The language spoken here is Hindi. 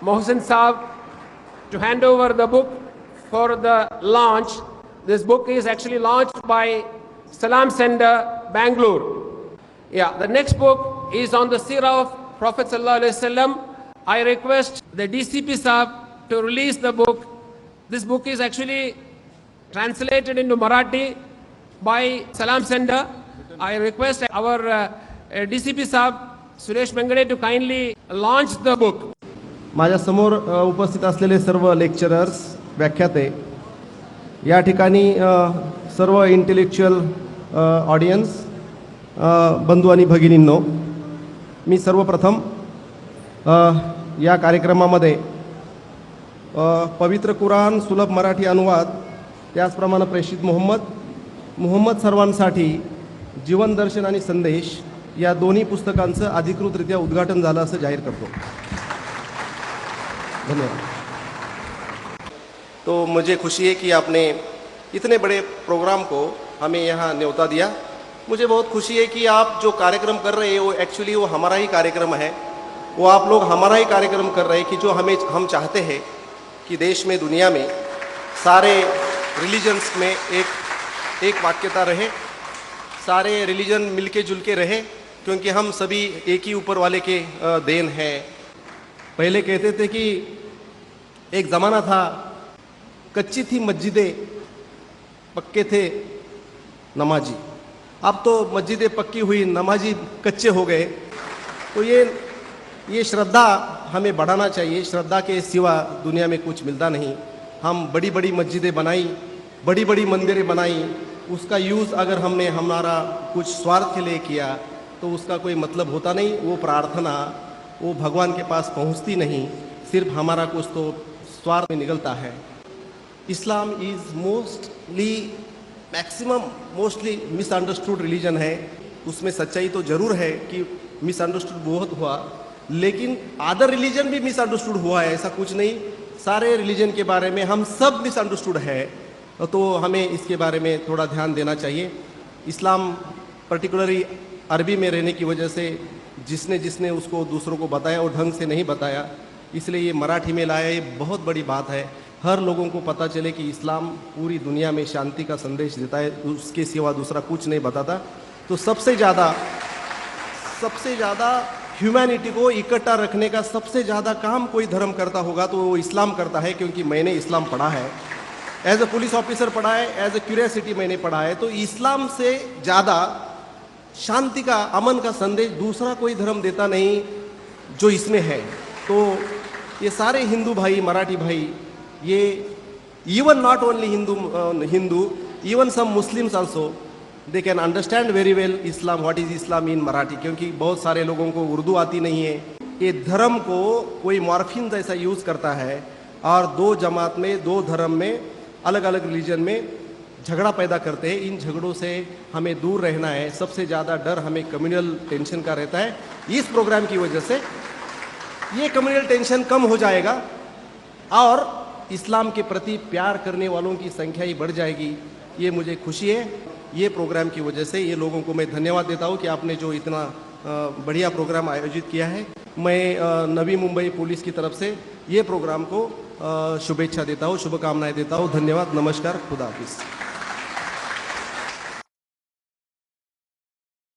Mohsin Saab to hand over the book for the launch. This book is actually launched by Salam Center, Bangalore. Yeah, the next book is on the Seerah of Prophet Sallallahu Alaihi Wasallam. I request the DCP Saab to release the book. This book is actually translated into Marathi by Salam Center. I request our DCP Saab, Suresh Mengade, to kindly launch the book. माझ्या समोर उपस्थित असलेले सर्व लेक्चरर्स, व्याख्याते, या ठिकाणी सर्व इंटेलेक्च्युअल ऑडियन्स, बंधू आणि भगिनींनो, मी सर्वप्रथम या कार्यक्रमामध्ये पवित्र कुराण सुलभ मराठी अनुवाद, त्याचप्रमाणे प्रेषित मुहम्मद सर्वांसाठी जीवन दर्शन आणि संदेश या दोन्ही पुस्तकांचं अधिकृतरित्या उद्घाटन झालं असं जाहीर करतो. धन्यवाद. तो मुझे खुशी है कि आपने इतने बड़े प्रोग्राम को हमें यहाँ न्योता दिया. मुझे बहुत खुशी है कि आप जो कार्यक्रम कर रहे हैं वो एक्चुअली वो हमारा ही कार्यक्रम है. वो आप लोग हमारा ही कार्यक्रम कर रहे हैं कि जो हम चाहते हैं कि देश में, दुनिया में सारे रिलीजन्स में एक वाक्यता रहे, सारे रिलीजन मिलके जुलके रहे, क्योंकि हम सभी एक ही ऊपर वाले के देन हैं. पहले कहते थे कि एक ज़माना था, कच्ची थी मस्जिदें, पक्के थे नमाजी. अब तो मस्जिदें पक्की हुई, नमाजी कच्चे हो गए. तो ये श्रद्धा हमें बढ़ाना चाहिए. श्रद्धा के सिवा दुनिया में कुछ मिलता नहीं. हम बड़ी बड़ी मस्जिदें बनाई, बड़ी बड़ी मंदिरें बनाई, उसका यूज़ अगर हमने हमारा कुछ स्वार्थ के लिए किया तो उसका कोई मतलब होता नहीं. वो प्रार्थना वो भगवान के पास पहुंचती नहीं, सिर्फ हमारा कुछ तो स्वार्थ में निकलता है. इस्लाम इज़ मोस्टली मिसअंडरस्टूड रिलीजन है. उसमें सच्चाई तो ज़रूर है कि मिसअंडरस्टूड बहुत हुआ, लेकिन अदर रिलीजन भी मिसअंडरस्टूड हुआ है, ऐसा कुछ नहीं. सारे रिलीजन के बारे में हम सब मिसअंडरस्टूड है, तो हमें इसके बारे में थोड़ा ध्यान देना चाहिए. इस्लाम पर्टिकुलरली अरबी में रहने की वजह से जिसने उसको दूसरों को बताया वो ढंग से नहीं बताया, इसलिए ये मराठी में लाया. ये बहुत बड़ी बात है. हर लोगों को पता चले कि इस्लाम पूरी दुनिया में शांति का संदेश देता है, उसके सिवा दूसरा कुछ नहीं बताता. तो सबसे ज़्यादा ह्यूमैनिटी को इकट्ठा रखने का सबसे ज़्यादा काम कोई धर्म करता होगा तो वो इस्लाम करता है, क्योंकि मैंने इस्लाम पढ़ा है. एज अ पुलिस ऑफिसर पढ़ा है, एज अ क्यूरियोसिटी मैंने पढ़ा है. तो इस्लाम से ज़्यादा शांति का, अमन का संदेश दूसरा कोई धर्म देता नहीं जो इसमें है. तो ये सारे हिंदू भाई, मराठी भाई, ये even not only Hindu, even some Muslims also, they can understand very well Islam, what is Islam in Marathi, क्योंकि बहुत सारे लोगों को उर्दू आती नहीं है. ये धर्म को कोई मॉर्फिन जैसा यूज़ करता है और दो जमात में, दो धर्म में, अलग अलग रिलीजन में झगड़ा पैदा करते हैं. इन झगड़ों से हमें दूर रहना है. सबसे ज़्यादा डर हमें कम्युनल टेंशन का रहता है. इस प्रोग्राम की वजह से ये कम्युनल टेंशन कम हो जाएगा और इस्लाम के प्रति प्यार करने वालों की संख्या ही बढ़ जाएगी. ये मुझे खुशी है. ये प्रोग्राम की वजह से ये लोगों को मैं धन्यवाद देता हूँ कि आपने जो इतना बढ़िया प्रोग्राम आयोजित किया है. मैं नवी मुंबई पुलिस की तरफ से ये प्रोग्राम को शुभेच्छा देता हूँ, शुभकामनाएं देता हूँ. धन्यवाद. नमस्कार. खुदा हाफिज़.